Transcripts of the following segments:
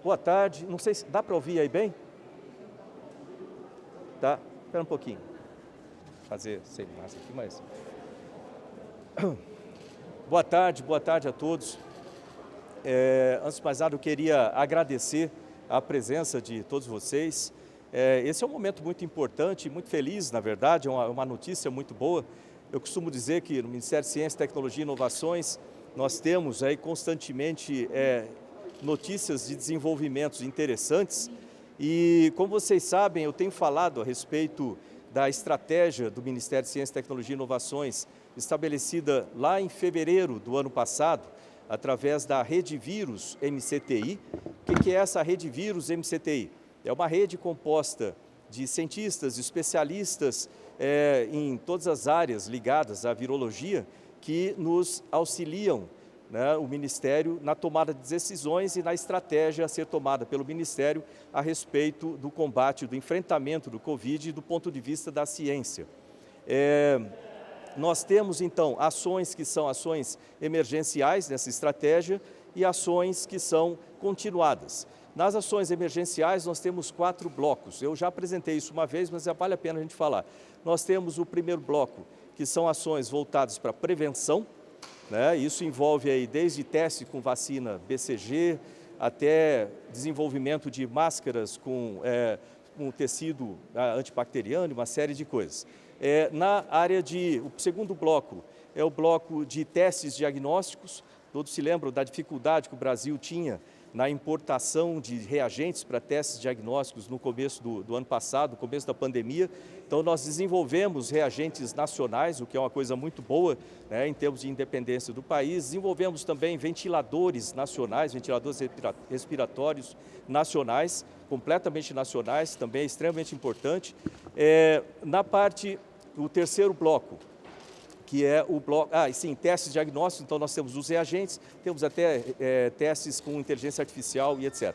Boa tarde, não sei se dá para ouvir aí bem? Tá, espera um pouquinho. Vou fazer sem mais aqui, mas... Boa tarde a todos. Antes de mais nada, eu queria agradecer a presença de todos vocês. Esse é um momento muito importante, muito feliz, na verdade, é uma notícia muito boa. Eu costumo dizer que no Ministério de Ciência, Tecnologia e Inovações, nós temos aí constantemente notícias de desenvolvimentos interessantes e, como vocês sabem, eu tenho falado a respeito da estratégia do Ministério de Ciência, Tecnologia e Inovações, estabelecida lá em fevereiro do ano passado, através da Rede Vírus MCTI. O que é essa Rede Vírus MCTI? É uma rede composta de cientistas, especialistas em todas as áreas ligadas à virologia que nos auxiliam, né, o Ministério na tomada de decisões e na estratégia a ser tomada pelo Ministério a respeito do combate, do enfrentamento do Covid do ponto de vista da ciência. Nós temos, então, ações que são ações emergenciais nessa estratégia e ações que são continuadas. Nas ações emergenciais, nós temos 4 blocos. Eu já apresentei isso uma vez, mas já vale a pena a gente falar. Nós temos o primeiro bloco, que são ações voltadas para prevenção, né? Isso envolve aí desde teste com vacina BCG, até desenvolvimento de máscaras com tecido antibacteriano, uma série de coisas. Na área o segundo bloco é o bloco de testes diagnósticos. Todos se lembram da dificuldade que o Brasil tinha na importação de reagentes para testes diagnósticos no começo do ano passado, no começo da pandemia. Então, nós desenvolvemos reagentes nacionais, o que é uma coisa muito boa, né, em termos de independência do país. Desenvolvemos também ventiladores nacionais, ventiladores respiratórios nacionais, completamente nacionais, também é extremamente importante. O terceiro bloco, que é o bloco... testes diagnósticos, então nós temos os reagentes, temos até testes com inteligência artificial e etc.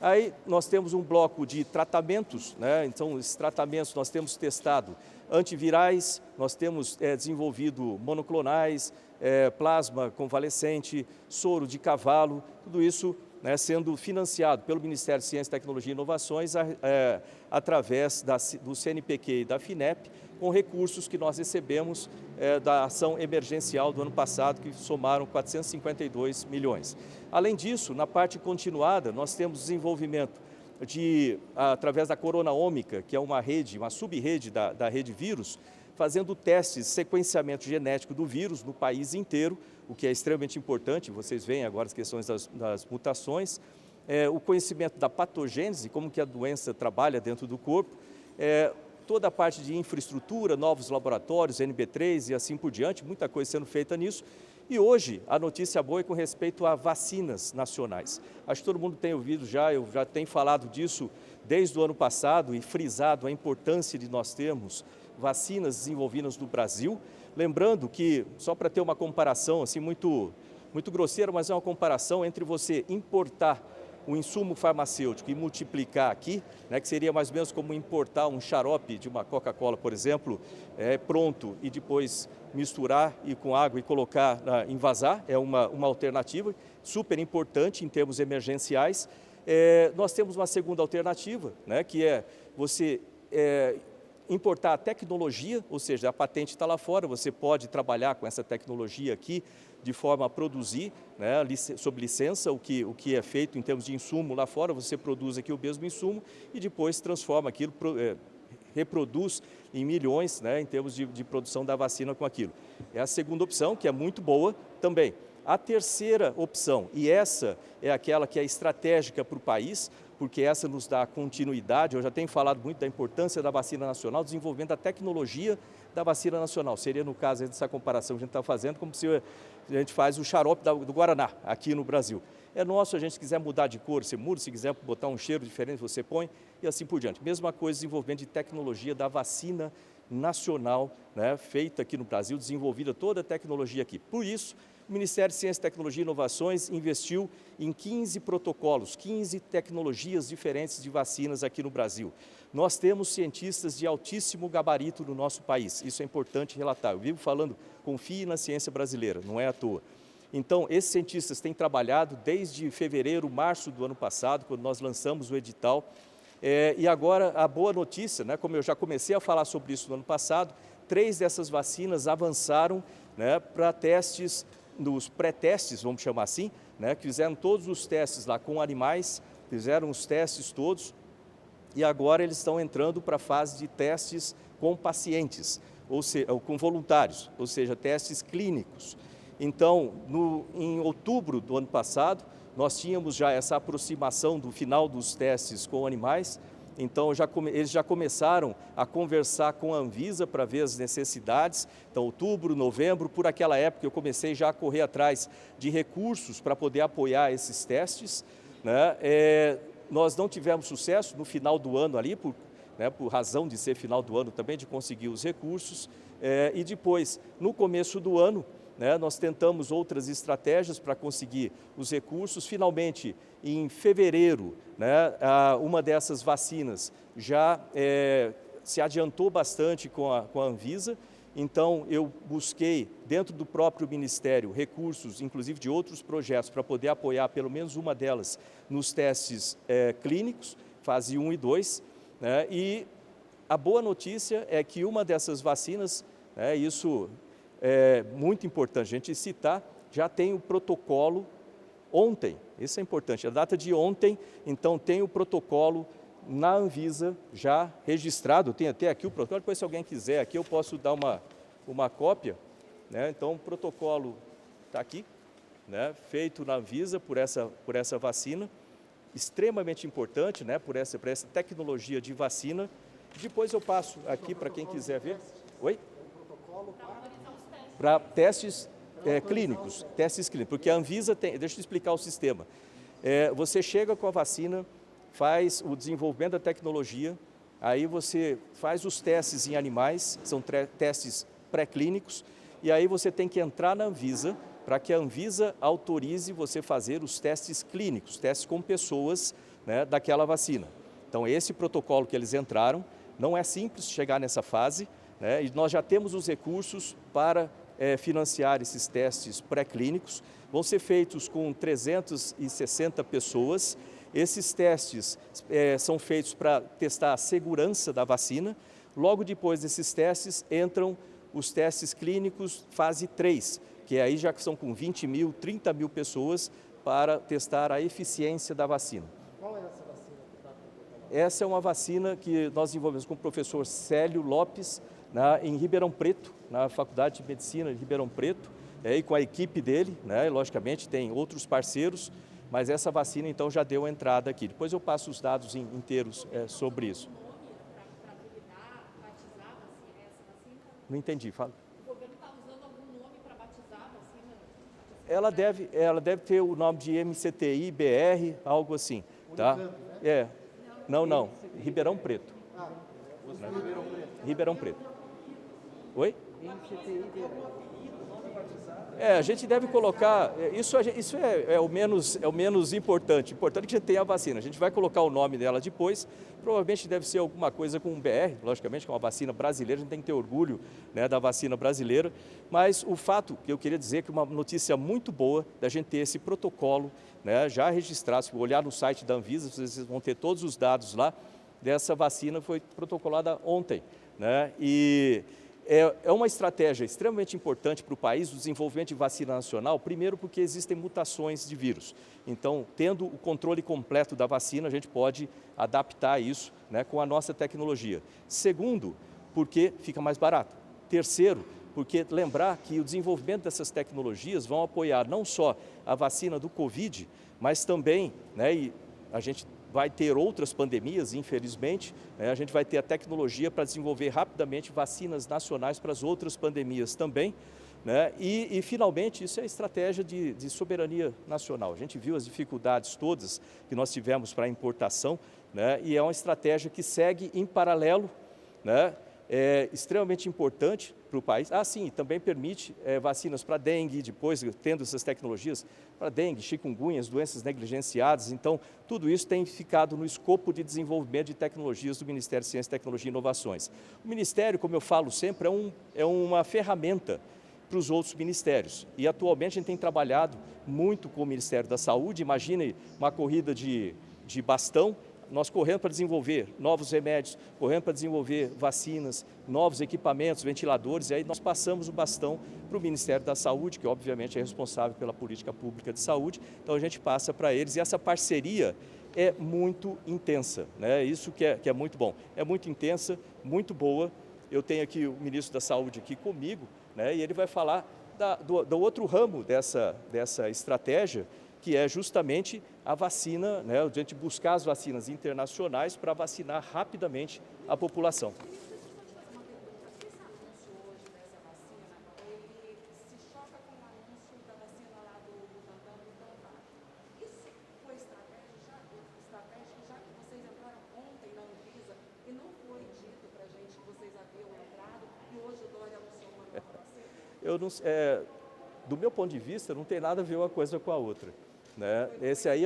Aí nós temos um bloco de tratamentos, né? Então esses tratamentos nós temos testado antivirais, nós temos desenvolvido monoclonais, plasma convalescente, soro de cavalo, tudo isso, né, sendo financiado pelo Ministério de Ciência, Tecnologia e Inovações através do CNPq e da FINEP, com recursos que nós recebemos da ação emergencial do ano passado, que somaram 452 milhões. Além disso, na parte continuada, nós temos desenvolvimento através da Corona Ômica, que é uma sub-rede da Rede Vírus, fazendo testes de sequenciamento genético do vírus no país inteiro, o que é extremamente importante. Vocês veem agora as questões das mutações, o conhecimento da patogênese, como que a doença trabalha dentro do corpo, toda a parte de infraestrutura, novos laboratórios, NB3 e assim por diante, muita coisa sendo feita nisso. E hoje, a notícia boa é com respeito a vacinas nacionais. Acho que todo mundo tem ouvido já, eu já tenho falado disso desde o ano passado e frisado a importância de nós termos vacinas desenvolvidas no Brasil. Lembrando que, só para ter uma comparação assim muito grosseira, mas é uma comparação entre você importar o insumo farmacêutico e multiplicar aqui, né, que seria mais ou menos como importar um xarope de uma Coca-Cola, por exemplo, pronto, e depois misturar com água e colocar, envasar, é uma alternativa super importante em termos emergenciais. Nós temos uma segunda alternativa, né, que é você importar a tecnologia, ou seja, a patente está lá fora, você pode trabalhar com essa tecnologia aqui de forma a produzir, né, sob licença, o que é feito em termos de insumo lá fora, você produz aqui o mesmo insumo e depois transforma aquilo, reproduz em milhões, né, em termos de produção da vacina com aquilo. É a segunda opção, que é muito boa também. A terceira opção, e essa é aquela que é estratégica para o país, porque essa nos dá continuidade. Eu já tenho falado muito da importância da vacina nacional, desenvolvendo a tecnologia da vacina nacional. Seria, no caso dessa comparação que a gente está fazendo, como se a gente faz o xarope do Guaraná aqui no Brasil. É nosso, a gente quiser mudar de cor, você muda, se quiser botar um cheiro diferente, você põe, e assim por diante. Mesma coisa, desenvolvimento de tecnologia da vacina nacional, né, feita aqui no Brasil, desenvolvida toda a tecnologia aqui. Por isso, o Ministério de Ciência, Tecnologia e Inovações investiu em 15 protocolos, 15 tecnologias diferentes de vacinas aqui no Brasil. Nós temos cientistas de altíssimo gabarito no nosso país, isso é importante relatar. Eu vivo falando, confie na ciência brasileira, não é à toa. Então, esses cientistas têm trabalhado desde fevereiro, março do ano passado, quando nós lançamos o edital. E agora, a boa notícia, né, como eu já comecei a falar sobre isso no ano passado, 3 dessas vacinas avançaram, né, para testes, nos pré-testes, vamos chamar assim, né, que fizeram todos os testes lá com animais, fizeram os testes todos, e agora eles estão entrando para a fase de testes com pacientes, ou seja, com voluntários, ou seja, testes clínicos. Então, em outubro do ano passado, nós tínhamos já essa aproximação do final dos testes com animais, então eles já começaram a conversar com a Anvisa para ver as necessidades. Então, outubro, novembro, por aquela época eu comecei já a correr atrás de recursos para poder apoiar esses testes, né? Nós não tivemos sucesso no final do ano ali, por razão de ser final do ano também, de conseguir os recursos, e depois, no começo do ano, né, nós tentamos outras estratégias para conseguir os recursos. Finalmente, em fevereiro, né, uma dessas vacinas já se adiantou bastante com a Anvisa. Então, eu busquei, dentro do próprio Ministério, recursos, inclusive de outros projetos, para poder apoiar pelo menos uma delas nos testes clínicos, fase 1 e 2. Né, e a boa notícia é que uma dessas vacinas, isso é muito importante a gente citar, já tem o protocolo ontem, isso é importante, a data de ontem, então tem o protocolo na Anvisa já registrado, tem até aqui o protocolo, depois se alguém quiser aqui eu posso dar uma cópia, né? Então o protocolo está aqui, né? Feito na Anvisa por essa vacina, extremamente importante, né? por essa tecnologia de vacina. Depois eu passo aqui para quem quiser ver. Oi? Para testes clínicos, porque a Anvisa tem, deixa eu explicar o sistema. Você chega com a vacina, faz o desenvolvimento da tecnologia, aí você faz os testes em animais, são testes pré-clínicos, e aí você tem que entrar na Anvisa, para que a Anvisa autorize você fazer os testes clínicos, testes com pessoas, né, daquela vacina. Então, esse protocolo que eles entraram, não é simples chegar nessa fase, né, e nós já temos os recursos para financiar esses testes pré-clínicos. Vão ser feitos com 360 pessoas. Esses testes são feitos para testar a segurança da vacina. Logo depois desses testes, entram os testes clínicos fase 3, que aí já são com 20 mil, 30 mil pessoas para testar a eficiência da vacina. Qual é essa vacina? Essa é uma vacina que nós desenvolvemos com o professor Célio Lopes, em Ribeirão Preto, na Faculdade de Medicina de Ribeirão Preto, e com a equipe dele, né, logicamente tem outros parceiros, mas essa vacina então já deu entrada aqui. Depois eu passo os dados inteiros sobre isso. Não entendi, fala. O governo está usando algum nome para batizar a vacina? Ela deve ter o nome de MCTI, BR, algo assim. Tá? Não, Ribeirão Preto. Ribeirão Preto. Oi? A gente deve colocar, isso é o menos importante. Importante que a gente tenha a vacina. A gente vai colocar o nome dela depois. Provavelmente deve ser alguma coisa com um BR, logicamente, que é uma vacina brasileira. A gente tem que ter orgulho, né, da vacina brasileira. Mas o fato que eu queria dizer é que uma notícia muito boa da gente ter esse protocolo, né, já registrado. Se olhar no site da Anvisa, vocês vão ter todos os dados lá. Dessa vacina foi protocolada ontem, né? E é uma estratégia extremamente importante para o país, o desenvolvimento de vacina nacional, primeiro porque existem mutações de vírus. Então, tendo o controle completo da vacina, a gente pode adaptar isso, né, com a nossa tecnologia. Segundo, porque fica mais barato. Terceiro, porque lembrar que o desenvolvimento dessas tecnologias vão apoiar não só a vacina do Covid, mas também, né, e a gente vai ter outras pandemias, infelizmente, né? A gente vai ter a tecnologia para desenvolver rapidamente vacinas nacionais para as outras pandemias também, né? E finalmente, isso é estratégia de soberania nacional. A gente viu as dificuldades todas que nós tivemos para a importação, né? E é uma estratégia que segue em paralelo, né? É extremamente importante para o país. Sim, também permite vacinas para dengue, depois tendo essas tecnologias para dengue, chikungunya, doenças negligenciadas. Então, tudo isso tem ficado no escopo de desenvolvimento de tecnologias do Ministério de Ciência, Tecnologia e Inovações. O Ministério, como eu falo sempre, é uma ferramenta para os outros ministérios. E atualmente a gente tem trabalhado muito com o Ministério da Saúde. Imagine uma corrida de bastão, nós correndo para desenvolver novos remédios, correndo para desenvolver vacinas, novos equipamentos, ventiladores, e aí nós passamos o bastão para o Ministério da Saúde, que obviamente é responsável pela política pública de saúde, então a gente passa para eles, e essa parceria é muito intensa, né? Isso que é muito bom, é muito intensa, muito boa. Eu tenho aqui o ministro da Saúde aqui comigo, né? E ele vai falar do outro ramo dessa estratégia, que é justamente a vacina, né? A gente buscar as vacinas internacionais para vacinar rapidamente a população. Eu não, do meu ponto de vista, não tem nada a ver uma coisa com a outra, né? Esse aí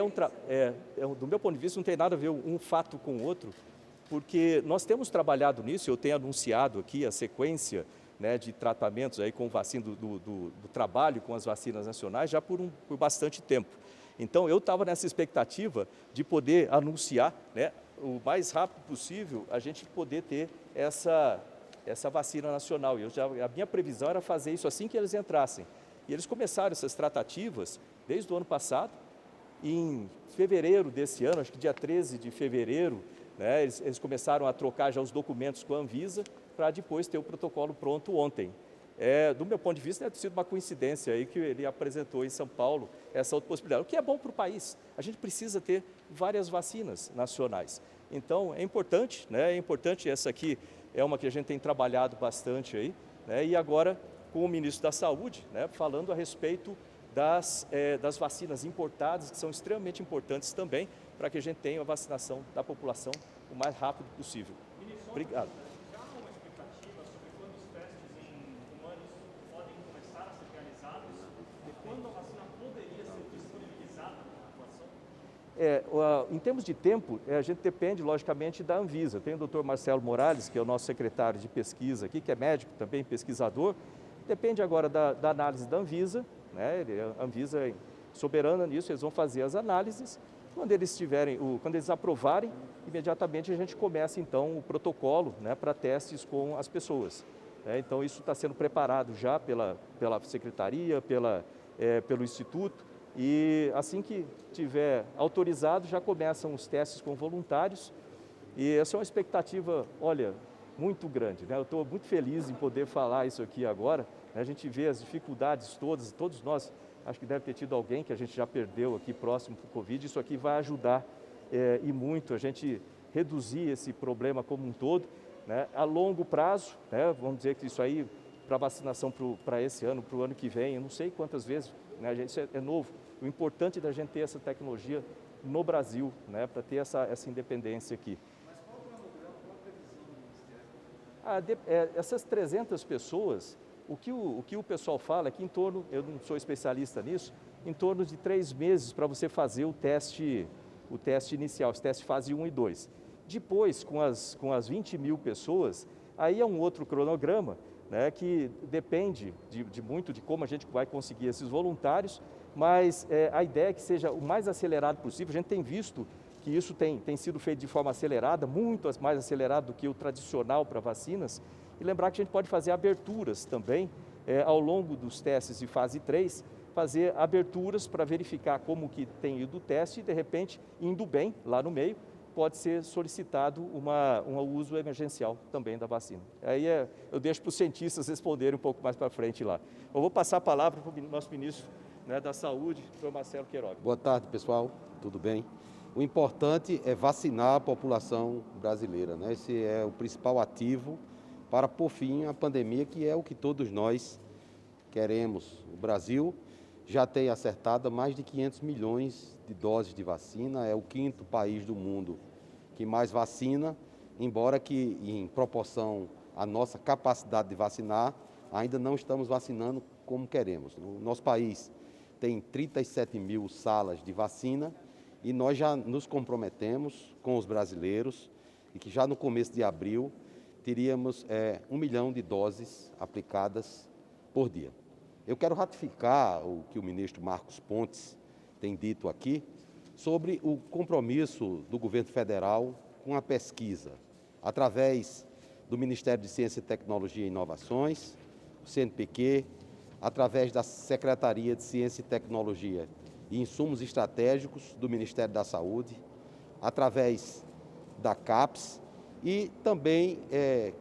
do meu ponto de vista, não tem nada a ver um fato com o outro, porque nós temos trabalhado nisso. Eu tenho anunciado aqui a sequência, né, de tratamentos aí com vacina, do trabalho com as vacinas nacionais já por bastante tempo. Então, eu estava nessa expectativa de poder anunciar, né, o mais rápido possível, a gente poder ter essa vacina nacional. A minha previsão era fazer isso assim que eles entrassem. E eles começaram essas tratativas desde o ano passado. Em fevereiro desse ano, acho que dia 13 de fevereiro, né, eles começaram a trocar já os documentos com a Anvisa para depois ter o protocolo pronto ontem. Do meu ponto de vista, deve ter sido uma coincidência aí que ele apresentou em São Paulo essa outra possibilidade, o que é bom para o país. A gente precisa ter várias vacinas nacionais. Então, é importante, né? É importante. Essa aqui é uma que a gente tem trabalhado bastante aí, né? E agora com o ministro da Saúde, né, falando a respeito das vacinas importadas, que são extremamente importantes também, para que a gente tenha a vacinação da população o mais rápido possível. Obrigado. Já há uma expectativa sobre quando os testes em humanos podem começar a ser realizados e quando a vacina poderia ser disponibilizada para a população? Em termos de tempo, a gente depende, logicamente, da Anvisa. Tem o Dr. Marcelo Morales, que é o nosso secretário de pesquisa aqui, que é médico também, pesquisador. Depende agora da análise da Anvisa, né? A Anvisa é soberana nisso, eles vão fazer as análises. Quando eles aprovarem, imediatamente a gente começa então o protocolo, né, para testes com as pessoas. Então isso está sendo preparado já pela secretaria, pelo Instituto, e assim que tiver autorizado já começam os testes com voluntários. E essa é uma expectativa, olha, muito grande, né? Eu estou muito feliz em poder falar isso aqui agora, né? A gente vê as dificuldades todos nós, acho que deve ter tido alguém que a gente já perdeu aqui próximo para o Covid. Isso aqui vai ajudar e muito a gente reduzir esse problema como um todo, né? A longo prazo, né? Vamos dizer que isso aí para vacinação para esse ano, para o ano que vem, eu não sei quantas vezes, né? Isso é novo. O importante é da gente ter essa tecnologia no Brasil, né? Para ter essa independência aqui. Essas 300 pessoas, o que o pessoal fala é que em torno, eu não sou especialista nisso, em torno de 3 meses para você fazer o teste inicial, esse teste fase 1 e 2. Depois, com as 20 mil pessoas, aí é um outro cronograma, né, que depende muito de como a gente vai conseguir esses voluntários, mas a ideia é que seja o mais acelerado possível. A gente tem visto que isso tem sido feito de forma acelerada, muito mais acelerado do que o tradicional para vacinas. E lembrar que a gente pode fazer aberturas também, ao longo dos testes de fase 3, fazer aberturas para verificar como que tem ido o teste e, de repente, indo bem lá no meio, pode ser solicitado um uso emergencial também da vacina. Aí eu deixo para os cientistas responderem um pouco mais para frente lá. Eu vou passar a palavra para o nosso ministro, né, da Saúde, Dr. Marcelo Queiroga. Boa tarde, pessoal. Tudo bem? O importante é vacinar a população brasileira, né? Esse é o principal ativo para pôr fim à pandemia, que é o que todos nós queremos. O Brasil já tem acertado mais de 500 milhões de doses de vacina, é o 5º país do mundo que mais vacina, embora que em proporção à nossa capacidade de vacinar, ainda não estamos vacinando como queremos. O nosso país tem 37 mil salas de vacina e nós já nos comprometemos com os brasileiros e que já no começo de abril teríamos 1 milhão de doses aplicadas por dia. Eu quero ratificar o que o ministro Marcos Pontes tem dito aqui sobre o compromisso do governo federal com a pesquisa, através do Ministério de Ciência, Tecnologia e Inovações, o CNPq, através da Secretaria de Ciência e Tecnologia e Insumos Estratégicos do Ministério da Saúde, através da CAPES, e também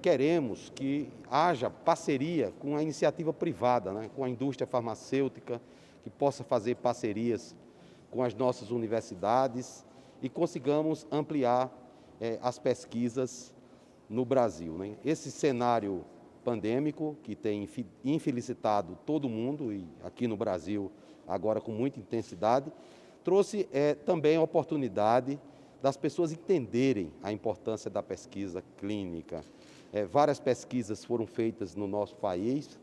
queremos que haja parceria com a iniciativa privada, né, com a indústria farmacêutica, que possa fazer parcerias com as nossas universidades e consigamos ampliar as pesquisas no Brasil, né? Esse cenário pandêmico que tem infelicitado todo mundo, e aqui no Brasil agora com muita intensidade, trouxe também a oportunidade das pessoas entenderem a importância da pesquisa clínica. Várias pesquisas foram feitas no nosso país,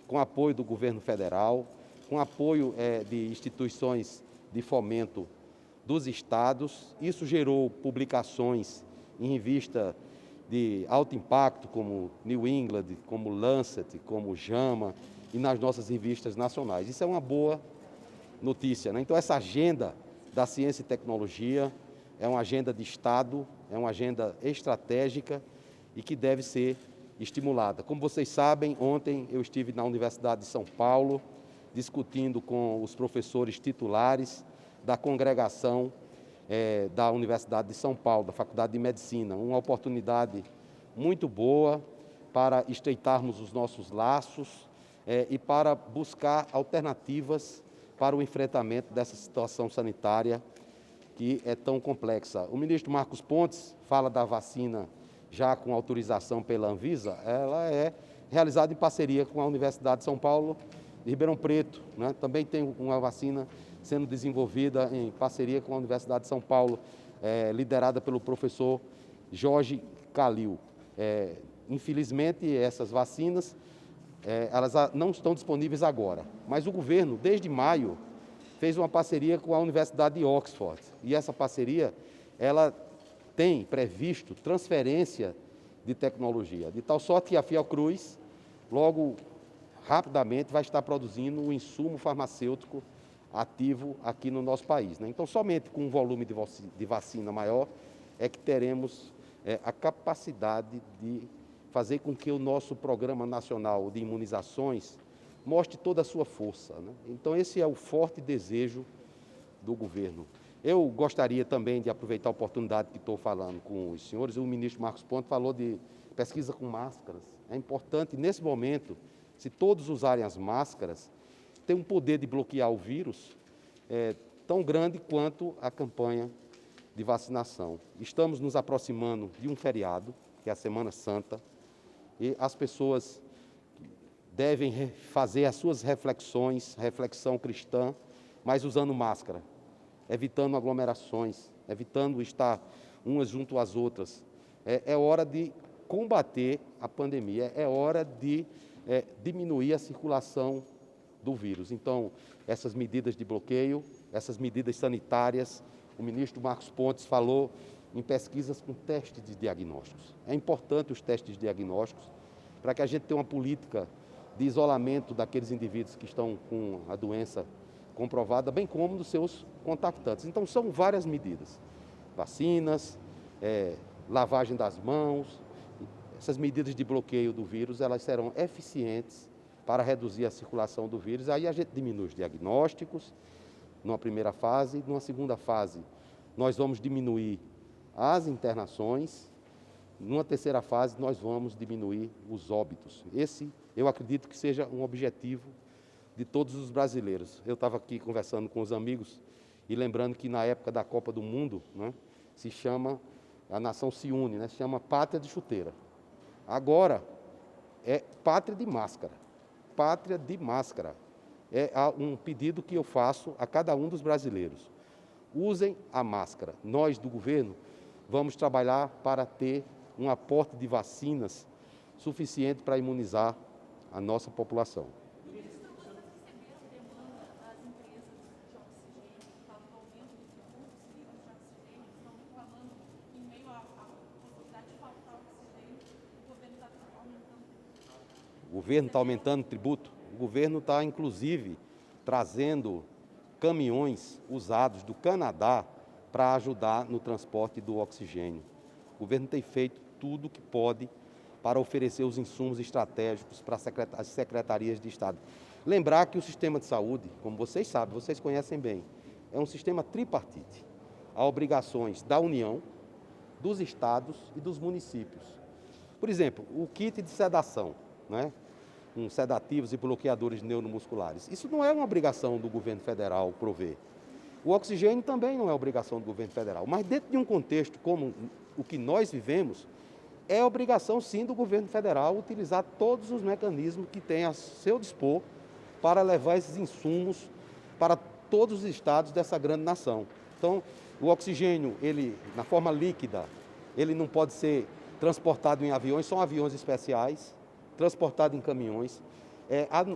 com apoio do governo federal, com apoio de instituições de fomento dos estados. Isso gerou publicações em revista de alto impacto, como New England, como Lancet, como JAMA, e nas nossas revistas nacionais. Isso é uma boa notícia, né? Então, essa agenda da ciência e tecnologia é uma agenda de Estado, é uma agenda estratégica e que deve ser estimulada. Como vocês sabem, ontem eu estive na Universidade de São Paulo, discutindo com os professores titulares da congregação da Universidade de São Paulo, da Faculdade de Medicina. Uma oportunidade muito boa para estreitarmos os nossos laços e para buscar alternativas para o enfrentamento dessa situação sanitária que é tão complexa. O ministro Marcos Pontes fala da vacina já com autorização pela Anvisa. Ela é realizada em parceria com a Universidade de São Paulo de Ribeirão Preto, né? Também tem uma vacina sendo desenvolvida em parceria com a Universidade de São Paulo, liderada pelo professor Jorge Calil. Infelizmente, essas vacinas elas não estão disponíveis agora, mas o governo, desde maio, fez uma parceria com a Universidade de Oxford, e essa parceria ela tem previsto transferência de tecnologia, de tal sorte que a Fiocruz, logo, rapidamente, vai estar produzindo um insumo farmacêutico ativo aqui no nosso país, né? Então, somente com um volume de vacina maior é que teremos a capacidade de fazer com que o nosso Programa Nacional de Imunizações mostre toda a sua força, né? Então, esse é o forte desejo do governo. Eu gostaria também de aproveitar a oportunidade que estou falando com os senhores. O ministro Marcos Pontes falou de pesquisa com máscaras. É importante, nesse momento, se todos usarem as máscaras, tem um poder de bloquear o vírus tão grande quanto a campanha de vacinação. Estamos nos aproximando de um feriado, que é a Semana Santa, e as pessoas devem fazer as suas reflexão cristã, mas usando máscara, evitando aglomerações, evitando estar umas junto às outras. É hora de combater a pandemia, é hora de diminuir a circulação do vírus. Então, essas medidas de bloqueio, essas medidas sanitárias, o ministro Marcos Pontes falou em pesquisas com testes de diagnósticos. É importante os testes de diagnósticos para que a gente tenha uma política de isolamento daqueles indivíduos que estão com a doença comprovada, bem como dos seus contactantes. Então, são várias medidas. Vacinas, lavagem das mãos. Essas medidas de bloqueio do vírus, elas serão eficientes para reduzir a circulação do vírus. Aí a gente diminui os diagnósticos, numa primeira fase. Numa segunda fase, nós vamos diminuir as internações. Numa terceira fase, nós vamos diminuir os óbitos. Esse, eu acredito que seja um objetivo de todos os brasileiros. Eu estava aqui conversando com os amigos e lembrando que na época da Copa do Mundo, né, a nação se une, né, se chama Pátria de Chuteira. Agora é Pátria de Máscara. Pátria de Máscara. É um pedido que eu faço a cada um dos brasileiros. Usem a máscara. Nós, do governo, vamos trabalhar para ter um aporte de vacinas suficiente para imunizar a nossa população. O governo está aumentando o tributo? O governo está, inclusive, trazendo caminhões usados do Canadá para ajudar no transporte do oxigênio. O governo tem feito tudo o que pode para oferecer os insumos estratégicos para as secretarias de Estado. Lembrar que o sistema de saúde, como vocês sabem, vocês conhecem bem, é um sistema tripartite. Há obrigações da União, dos estados e dos municípios. Por exemplo, o kit de sedação, né? Com sedativos e bloqueadores neuromusculares. Isso não é uma obrigação do governo federal prover. O oxigênio também não é obrigação do governo federal. Mas dentro de um contexto como o que nós vivemos, é obrigação sim do governo federal utilizar todos os mecanismos que tem a seu dispor para levar esses insumos para todos os estados dessa grande nação. Então, o oxigênio, ele, na forma líquida, ele não pode ser transportado em aviões, são aviões especiais, transportado em caminhões.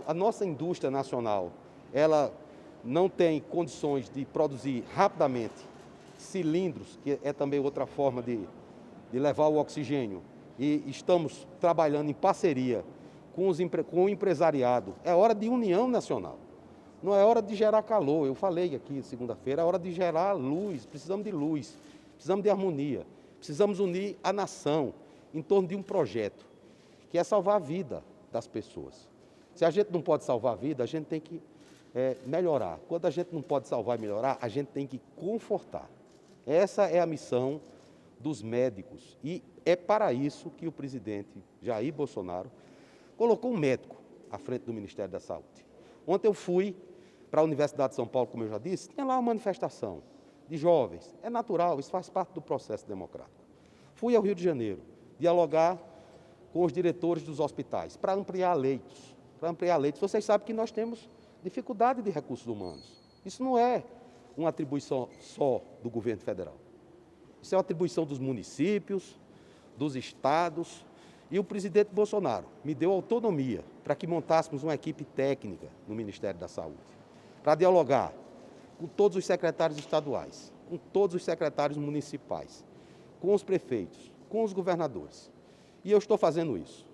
A nossa indústria nacional, ela não tem condições de produzir rapidamente cilindros, que é também outra forma de levar o oxigênio. E estamos trabalhando em parceria com o empresariado. É hora de união nacional. Não é hora de gerar calor. Eu falei aqui segunda-feira, é hora de gerar luz. Precisamos de luz, precisamos de harmonia. Precisamos unir a nação em torno de um projeto, que é salvar a vida das pessoas. Se a gente não pode salvar a vida, a gente tem que melhorar. Quando a gente não pode salvar e melhorar, a gente tem que confortar. Essa é a missão dos médicos. E é para isso que o presidente Jair Bolsonaro colocou um médico à frente do Ministério da Saúde. Ontem eu fui para a Universidade de São Paulo, como eu já disse, tinha lá uma manifestação de jovens. É natural, isso faz parte do processo democrático. Fui ao Rio de Janeiro dialogar com os diretores dos hospitais para ampliar leitos. Vocês sabem que nós temos dificuldade de recursos humanos. Isso não é uma atribuição só do governo federal. Isso é uma atribuição dos municípios, dos estados. E o presidente Bolsonaro me deu autonomia para que montássemos uma equipe técnica no Ministério da Saúde, para dialogar com todos os secretários estaduais, com todos os secretários municipais, com os prefeitos, com os governadores. E eu estou fazendo isso.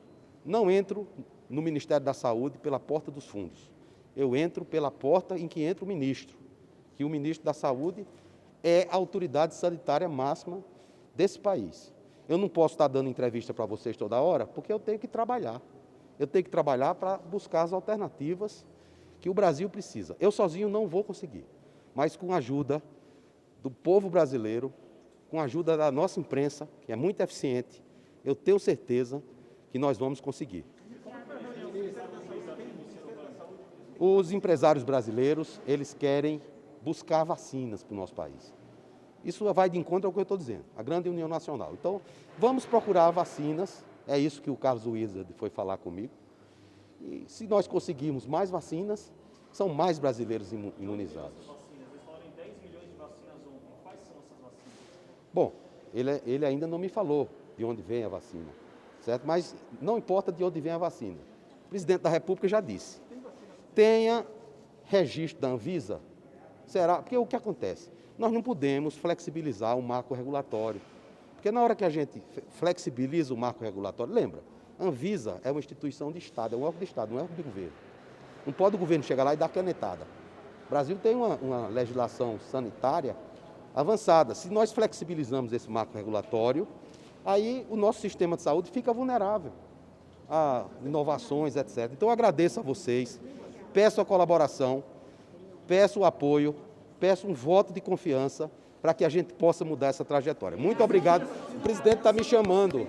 Não entro no Ministério da Saúde pela porta dos fundos. Eu entro pela porta em que entra o ministro, que o ministro da Saúde é a autoridade sanitária máxima desse país. Eu não posso estar dando entrevista para vocês toda hora, porque eu tenho que trabalhar. Eu tenho que trabalhar para buscar as alternativas que o Brasil precisa. Eu sozinho não vou conseguir, mas com a ajuda do povo brasileiro, com a ajuda da nossa imprensa, que é muito eficiente, eu tenho certeza que nós vamos conseguir. Os empresários brasileiros, eles querem buscar vacinas para o nosso país. Isso vai de encontro ao que eu estou dizendo, a grande união nacional. Então, vamos procurar vacinas, é isso que o Carlos Wizard foi falar comigo. E se nós conseguirmos mais vacinas, são mais brasileiros imunizados. Eles falaram em 10 milhões de vacinas ontem. Quais são essas vacinas? Bom, ele ainda não me falou de onde vem a vacina, certo? Mas não importa de onde vem a vacina. O presidente da República já disse, tenha registro da Anvisa. Será? Porque o que acontece? Nós não podemos flexibilizar o marco regulatório. Porque na hora que a gente flexibiliza o marco regulatório, lembra, a Anvisa é uma instituição de Estado, é um órgão de Estado, não é um órgão de governo. Não pode o governo chegar lá e dar canetada. O Brasil tem uma legislação sanitária avançada. Se nós flexibilizamos esse marco regulatório, aí o nosso sistema de saúde fica vulnerável a inovações, etc. Então eu agradeço a vocês, peço a colaboração, peço o apoio, peço um voto de confiança para que a gente possa mudar essa trajetória. Muito obrigado. O presidente está me chamando.